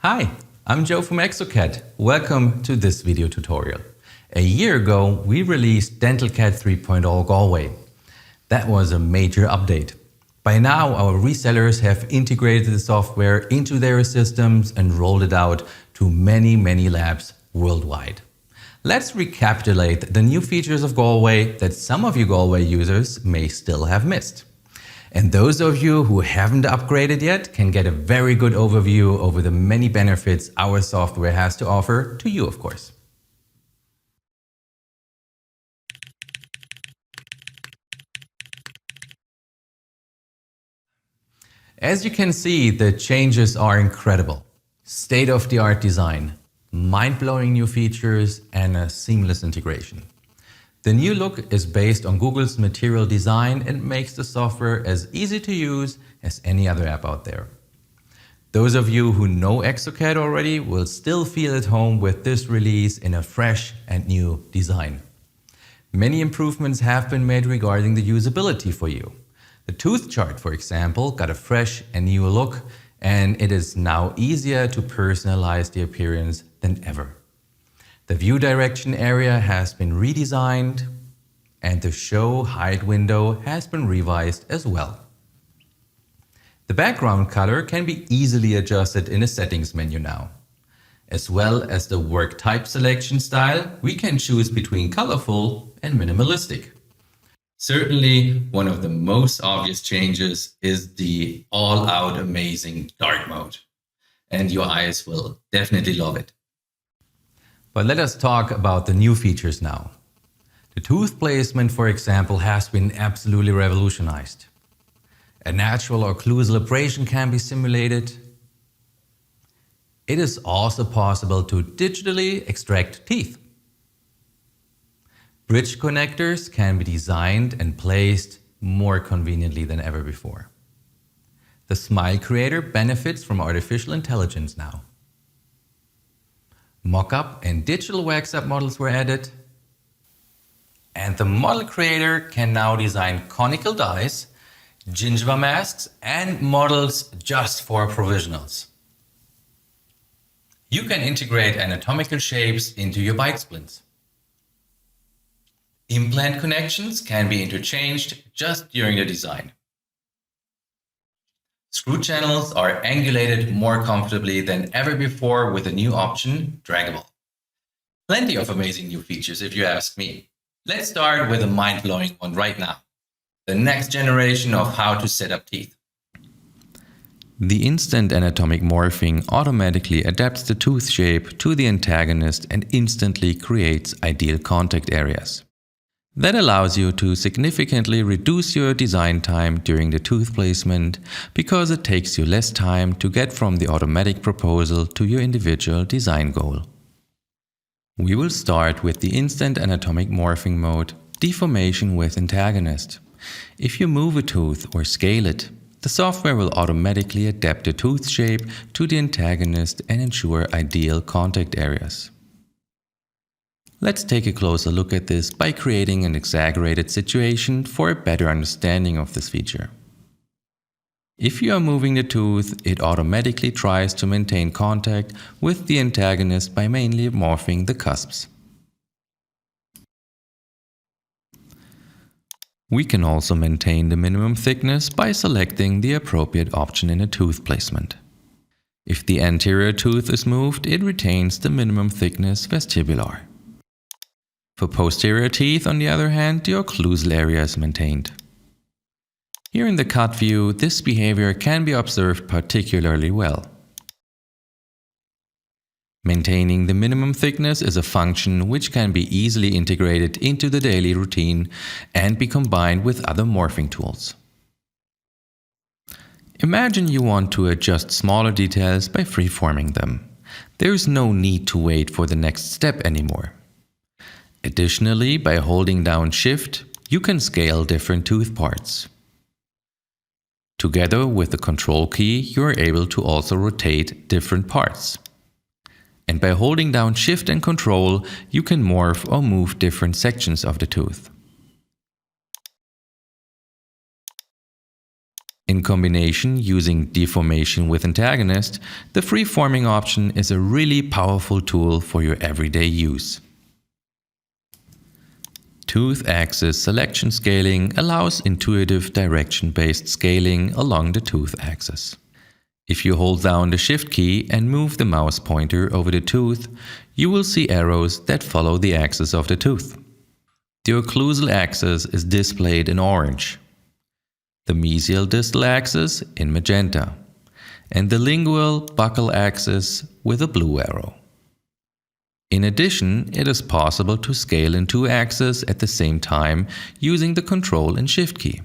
Hi, I'm Joe from Exocad. Welcome to this video tutorial. A year ago, we released DentalCAD 3.0 Galway. That was a major update. By now, our resellers have integrated the software into their systems and rolled it out to many labs worldwide. Let's recapitulate the new features of Galway that some of you Galway users may still have missed. And those of you who haven't upgraded yet can get a very good overview over the many benefits our software has to offer to you, of course. As you can see, the changes are incredible. State-of-the-art design, mind-blowing new features, and a seamless integration. The new look is based on Google's Material Design and makes the software as easy to use as any other app out there. Those of you who know Exocad already will still feel at home with this release in a fresh and new design. Many improvements have been made regarding the usability for you. The tooth chart, for example, got a fresh and new look, and it is now easier to personalize the appearance than ever. The view direction area has been redesigned, and the show height window has been revised as well. The background color can be easily adjusted in the settings menu now. As well as the work type selection style, we can choose between colorful and minimalistic. Certainly, one of the most obvious changes is the all-out amazing dark mode, and your eyes will definitely love it. But let us talk about the new features now. The tooth placement, for example, has been absolutely revolutionized. A natural occlusal abrasion can be simulated. It is also possible to digitally extract teeth. Bridge connectors can be designed and placed more conveniently than ever before. The Smile Creator benefits from artificial intelligence now. Mock-up and digital wax-up models were added. And the Model Creator can now design conical dies, gingiva masks, and models just for provisionals. You can integrate anatomical shapes into your bite splints. Implant connections can be interchanged just during the design. Screw channels are angulated more comfortably than ever before with the new option, Draggable. Plenty of amazing new features if you ask me. Let's start with a mind-blowing one right now. The next generation of how to set up teeth. The instant anatomic morphing automatically adapts the tooth shape to the antagonist and instantly creates ideal contact areas. That allows you to significantly reduce your design time during the tooth placement because it takes you less time to get from the automatic proposal to your individual design goal. We will start with the instant anatomic morphing mode, deformation with antagonist. If you move a tooth or scale it, the software will automatically adapt the tooth shape to the antagonist and ensure ideal contact areas. Let's take a closer look at this by creating an exaggerated situation for a better understanding of this feature. If you are moving the tooth, it automatically tries to maintain contact with the antagonist by mainly morphing the cusps. We can also maintain the minimum thickness by selecting the appropriate option in a tooth placement. If the anterior tooth is moved, it retains the minimum thickness vestibular. For posterior teeth, on the other hand, the occlusal area is maintained. Here in the cut view, this behavior can be observed particularly well. Maintaining the minimum thickness is a function which can be easily integrated into the daily routine and be combined with other morphing tools. Imagine you want to adjust smaller details by freeforming them. There is no need to wait for the next step anymore. Additionally, by holding down Shift, you can scale different tooth parts. Together with the Control key, you are able to also rotate different parts. And by holding down Shift and Control, you can morph or move different sections of the tooth. In combination using deformation with antagonist, the freeforming option is a really powerful tool for your everyday use. Tooth axis selection scaling allows intuitive direction-based scaling along the tooth axis. If you hold down the Shift key and move the mouse pointer over the tooth, you will see arrows that follow the axis of the tooth. The occlusal axis is displayed in orange, the mesial distal axis in magenta, and the lingual buccal axis with a blue arrow. In addition, it is possible to scale in two axes at the same time using the Control and Shift key.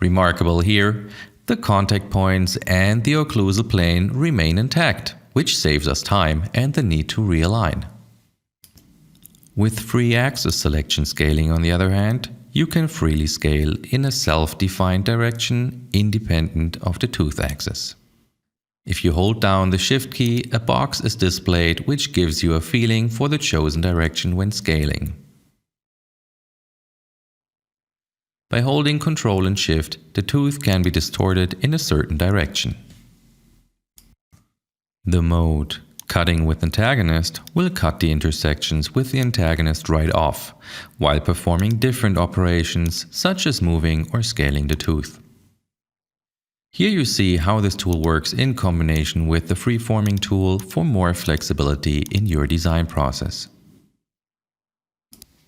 Remarkable here, the contact points and the occlusal plane remain intact, which saves us time and the need to realign. With free axis selection scaling, on the other hand, you can freely scale in a self-defined direction independent of the tooth axis. If you hold down the Shift key, a box is displayed which gives you a feeling for the chosen direction when scaling. By holding Ctrl and Shift, the tooth can be distorted in a certain direction. The mode Cutting with Antagonist will cut the intersections with the antagonist right off, while performing different operations such as moving or scaling the tooth. Here you see how this tool works in combination with the freeforming tool for more flexibility in your design process.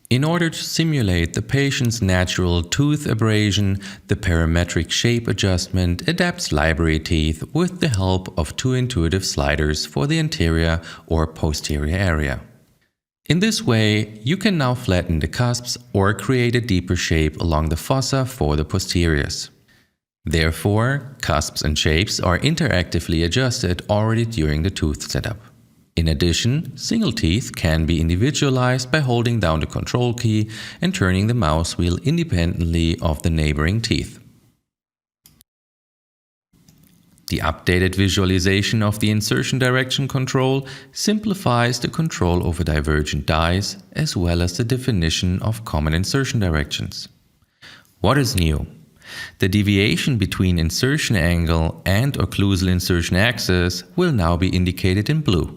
In order to simulate the patient's natural tooth abrasion, the parametric shape adjustment adapts library teeth with the help of two intuitive sliders for the anterior or posterior area. In this way, you can now flatten the cusps or create a deeper shape along the fossa for the posteriors. Therefore, cusps and shapes are interactively adjusted already during the tooth setup. In addition, single teeth can be individualized by holding down the Control key and turning the mouse wheel independently of the neighboring teeth. The updated visualization of the insertion direction control simplifies the control over divergent dies as well as the definition of common insertion directions. What is new? The deviation between insertion angle and occlusal insertion axis will now be indicated in blue.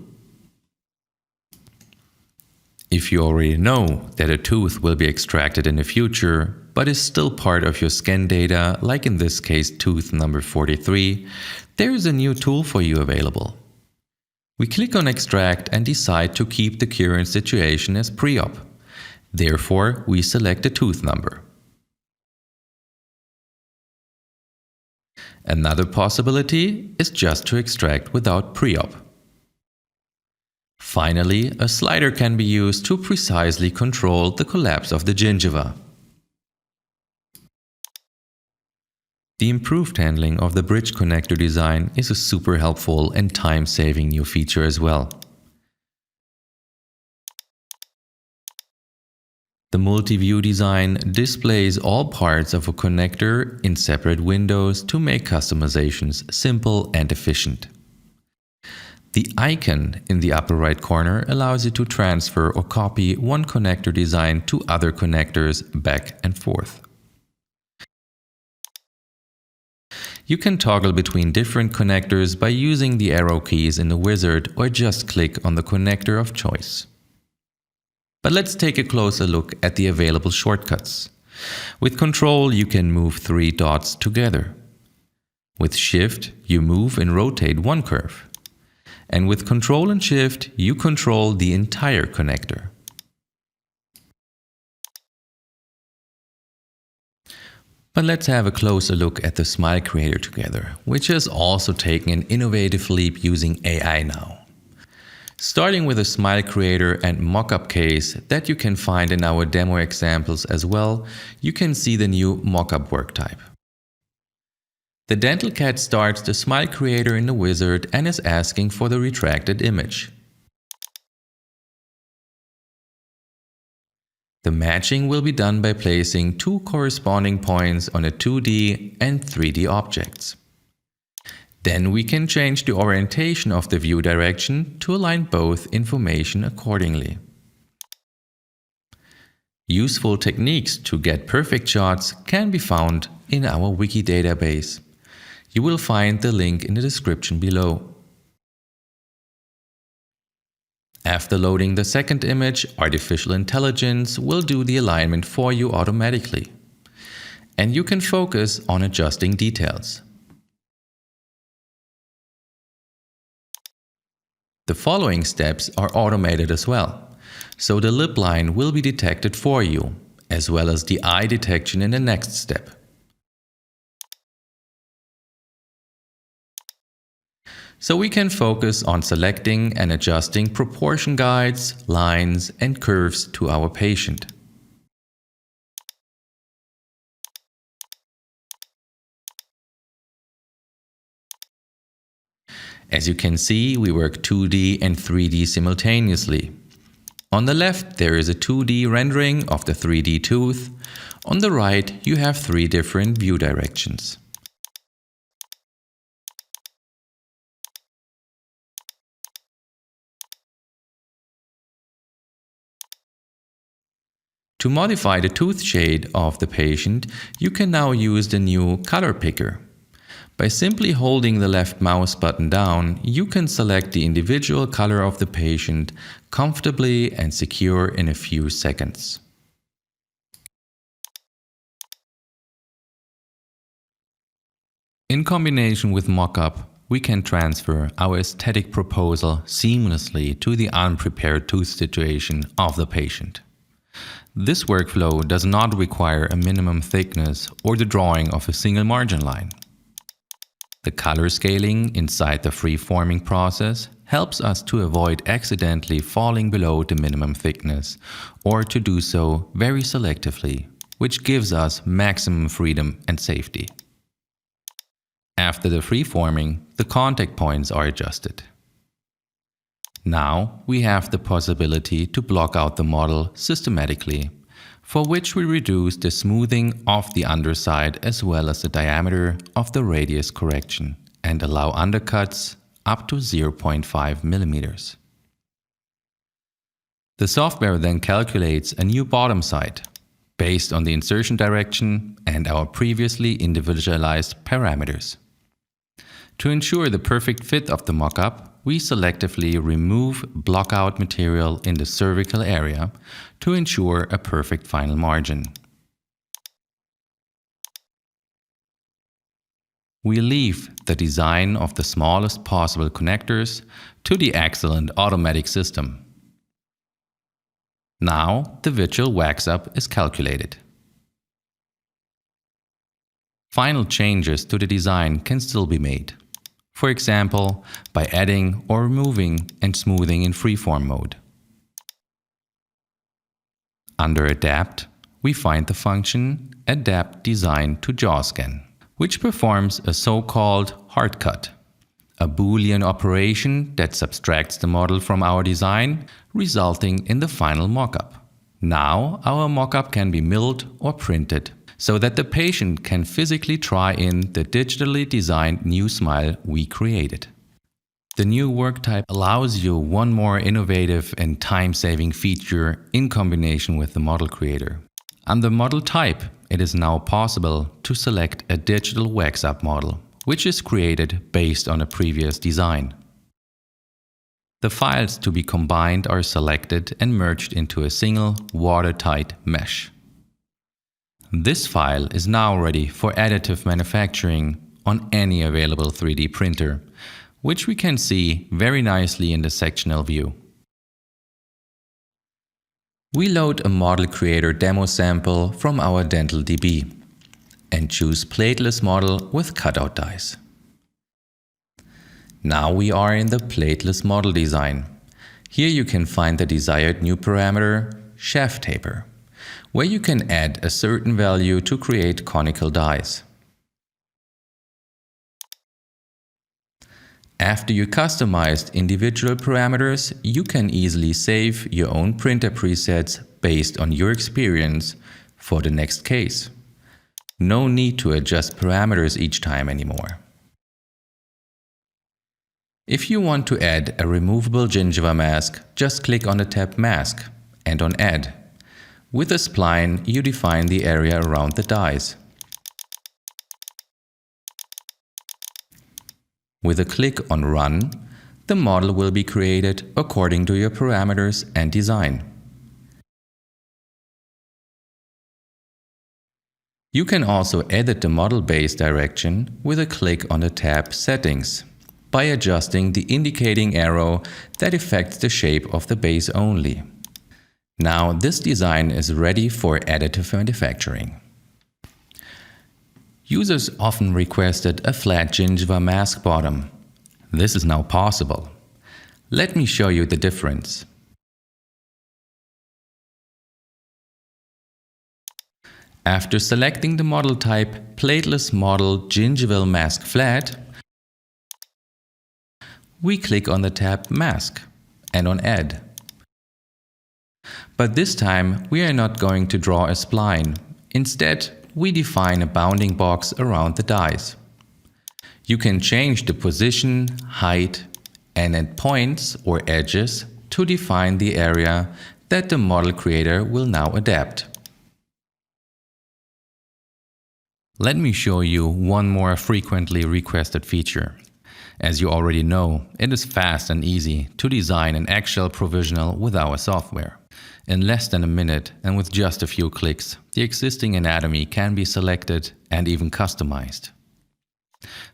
If you already know that a tooth will be extracted in the future, but is still part of your scan data, like in this case tooth number 43, there is a new tool for you available. We click on Extract and decide to keep the current situation as pre-op. Therefore, we select the tooth number. Another possibility is just to extract without pre-op. Finally, a slider can be used to precisely control the collapse of the gingiva. The improved handling of the bridge connector design is a super helpful and time-saving new feature as well. The multi-view design displays all parts of a connector in separate windows to make customizations simple and efficient. The icon in the upper right corner allows you to transfer or copy one connector design to other connectors back and forth. You can toggle between different connectors by using the arrow keys in the wizard or just click on the connector of choice. But let's take a closer look at the available shortcuts. With Control, you can move 3 dots together. With Shift, you move and rotate one curve. And with Control and Shift, you control the entire connector. But let's have a closer look at the Smile Creator together, which has also taken an innovative leap using AI now. Starting with a Smile Creator and mockup case that you can find in our demo examples as well, you can see the new mockup work type. The Dental Cat starts the Smile Creator in the wizard and is asking for the retracted image. The matching will be done by placing 2 corresponding points on a 2D and 3D objects. Then we can change the orientation of the view direction to align both information accordingly. Useful techniques to get perfect shots can be found in our wiki database. You will find the link in the description below. After loading the second image, artificial intelligence will do the alignment for you automatically. And you can focus on adjusting details. The following steps are automated as well, so the lip line will be detected for you, as well as the eye detection in the next step. So we can focus on selecting and adjusting proportion guides, lines, and curves to our patient. As you can see, we work 2D and 3D simultaneously. On the left, there is a 2D rendering of the 3D tooth. On the right, you have 3 different view directions. To modify the tooth shade of the patient, you can now use the new color picker. By simply holding the left mouse button down, you can select the individual color of the patient comfortably and secure in a few seconds. In combination with mockup, we can transfer our aesthetic proposal seamlessly to the unprepared tooth situation of the patient. This workflow does not require a minimum thickness or the drawing of a single margin line. The color scaling inside the free-forming process helps us to avoid accidentally falling below the minimum thickness, or to do so very selectively, which gives us maximum freedom and safety. After the free-forming, the contact points are adjusted. Now we have the possibility to block out the model systematically, for which we reduce the smoothing of the underside as well as the diameter of the radius correction and allow undercuts up to 0.5 millimeters. The software then calculates a new bottom side based on the insertion direction and our previously individualized parameters. To ensure the perfect fit of the mockup, we selectively remove blockout material in the cervical area to ensure a perfect final margin. We leave the design of the smallest possible connectors to the excellent automatic system. Now the virtual wax-up is calculated. Final changes to the design can still be made. For example, by adding or removing and smoothing in freeform mode. Under Adapt, we find the function Adapt Design to Jaw Scan, which performs a so-called hard cut, a Boolean operation that subtracts the model from our design, resulting in the final mockup. Now our mockup can be milled or printed, so that the patient can physically try in the digitally designed new smile we created. The new work type allows you one more innovative and time-saving feature in combination with the model creator. Under model type, it is now possible to select a digital wax-up model, which is created based on a previous design. The files to be combined are selected and merged into a single watertight mesh. This file is now ready for additive manufacturing on any available 3D printer, which we can see very nicely in the sectional view. We load a model creator demo sample from our DentalDB and choose plateless model with cutout dies. Now we are in the plateless model design. Here you can find the desired new parameter, shaft taper, where you can add a certain value to create conical dies. After you customized individual parameters, you can easily save your own printer presets based on your experience for the next case. No need to adjust parameters each time anymore. If you want to add a removable gingiva mask, just click on the tab Mask and on Add. With a spline, you define the area around the dies. With a click on Run, the model will be created according to your parameters and design. You can also edit the model base direction with a click on the tab Settings by adjusting the indicating arrow that affects the shape of the base only. Now this design is ready for additive manufacturing. Users often requested a flat gingiva mask bottom. This is now possible. Let me show you the difference. After selecting the model type Plateless Model Gingival Mask Flat, we click on the tab Mask and on Add. But this time we are not going to draw a spline. Instead, we define a bounding box around the dies. You can change the position, height, and at points or edges to define the area that the model creator will now adapt. Let me show you one more frequently requested feature. As you already know, it is fast and easy to design an actual provisional with our software. In less than a minute and with just a few clicks, the existing anatomy can be selected and even customized.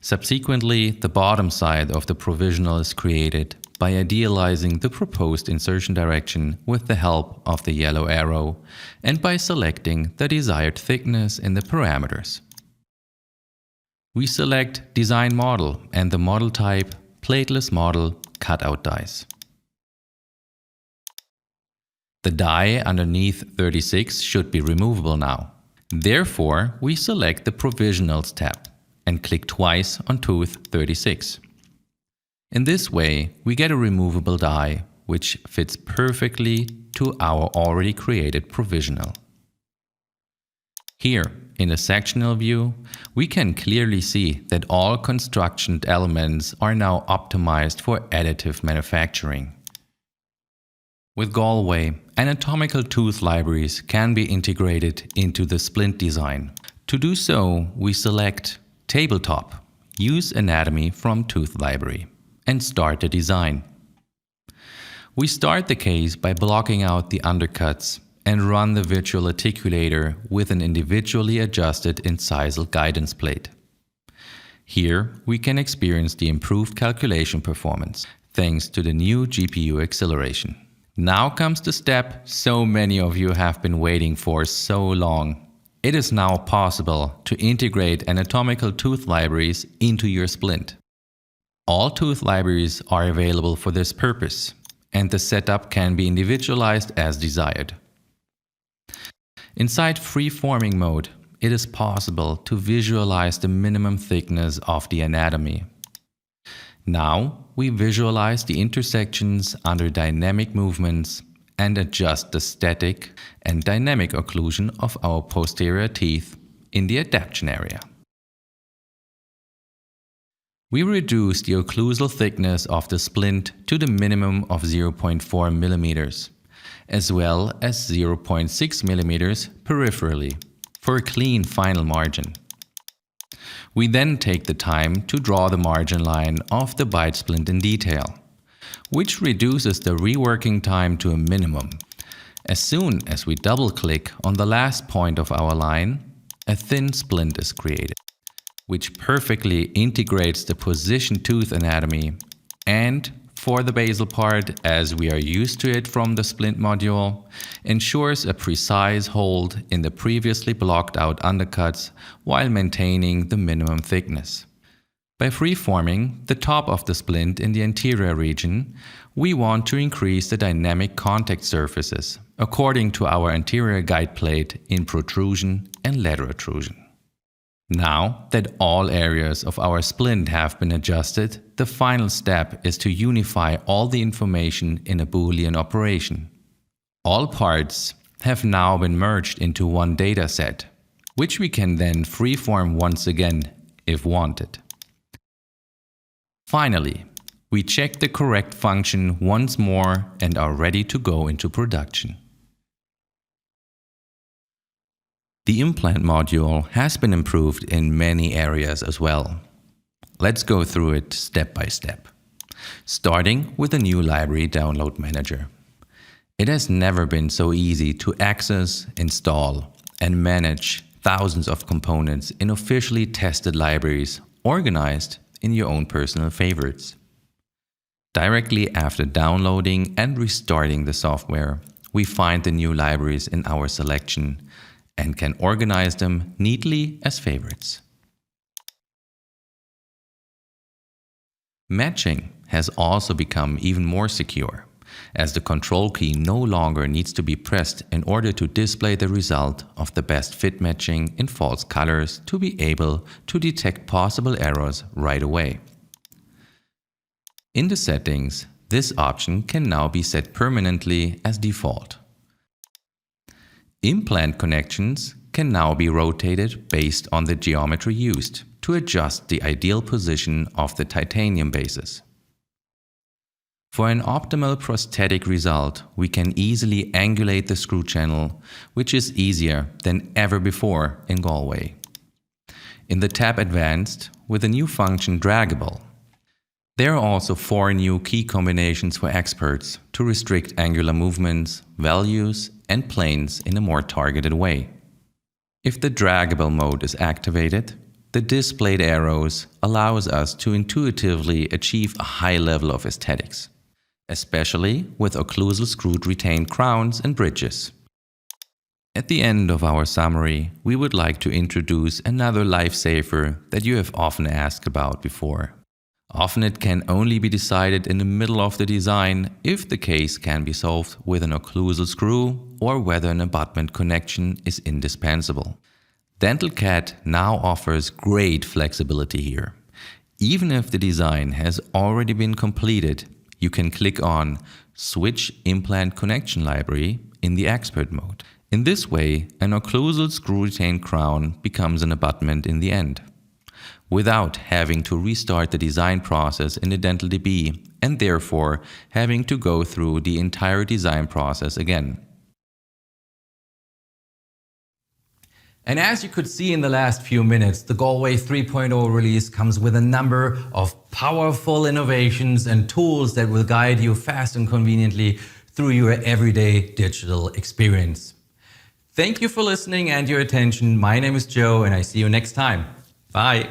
Subsequently, the bottom side of the provisional is created by idealizing the proposed insertion direction with the help of the yellow arrow and by selecting the desired thickness in the parameters. We select Design Model and the model type Plateless Model Cutout Dies. The die underneath 36 should be removable now. Therefore, we select the Provisionals tab and click twice on tooth 36. In this way, we get a removable die which fits perfectly to our already created provisional. Here, in the sectional view, we can clearly see that all construction elements are now optimized for additive manufacturing. With Galway, anatomical tooth libraries can be integrated into the splint design. To do so, we select Tabletop, use anatomy from tooth library, and start the design. We start the case by blocking out the undercuts and run the virtual articulator with an individually adjusted incisal guidance plate. Here, we can experience the improved calculation performance, thanks to the new GPU acceleration. Now comes the step so many of you have been waiting for so long. It is now possible to integrate anatomical tooth libraries into your splint. All tooth libraries are available for this purpose, and the setup can be individualized as desired. Inside free-forming mode, it is possible to visualize the minimum thickness of the anatomy. Now, we visualize the intersections under dynamic movements and adjust the static and dynamic occlusion of our posterior teeth in the adaptation area. We reduce the occlusal thickness of the splint to the minimum of 0.4 millimeters, as well as 0.6 millimeters peripherally, for a clean final margin. We then take the time to draw the margin line of the bite splint in detail, which reduces the reworking time to a minimum. As soon as we double-click on the last point of our line, a thin splint is created, which perfectly integrates the position tooth anatomy and, for the basal part, as we are used to it from the splint module, ensures a precise hold in the previously blocked out undercuts while maintaining the minimum thickness. By freeforming the top of the splint in the anterior region, we want to increase the dynamic contact surfaces according to our anterior guide plate in protrusion and lateral protrusion. Now that all areas of our splint have been adjusted, the final step is to unify all the information in a Boolean operation. All parts have now been merged into one dataset, which we can then freeform once again if wanted. Finally, we check the correct function once more and are ready to go into production. The implant module has been improved in many areas as well. let's go through it step by step. Starting with the new library download manager. It has never been so easy to access, install, and manage thousands of components in officially tested libraries organized in your own personal favorites. Directly after downloading and restarting the software, we find the new libraries in our selection and can organize them neatly as favorites. Matching has also become even more secure, as the control key no longer needs to be pressed in order to display the result of the best fit matching in false colors to be able to detect possible errors right away. In the settings, this option can now be set permanently as default. Implant connections can now be rotated based on the geometry used to adjust the ideal position of the titanium bases. For an optimal prosthetic result, we can easily angulate the screw channel, which is easier than ever before in Galway. In the tab Advanced, with the new function Draggable, there are also 4 new key combinations for experts to restrict angular movements, values, and planes in a more targeted way. If the draggable mode is activated, the displayed arrows allows us to intuitively achieve a high level of aesthetics, especially with occlusal screwed retained crowns and bridges. At the end of our summary, we would like to introduce another lifesaver that you have often asked about before. Often it can only be decided in the middle of the design if the case can be solved with an occlusal screw or whether an abutment connection is indispensable. DentalCAD now offers great flexibility here. Even if the design has already been completed, you can click on Switch Implant Connection Library in the Expert mode. In this way, an occlusal screw-retained crown becomes an abutment in the end, without having to restart the design process in the DentalDB and therefore having to go through the entire design process again. And as you could see in the last few minutes, the Galway 3.0 release comes with a number of powerful innovations and tools that will guide you fast and conveniently through your everyday digital experience. Thank you for listening and your attention. My name is Joe, and I see you next time. Bye.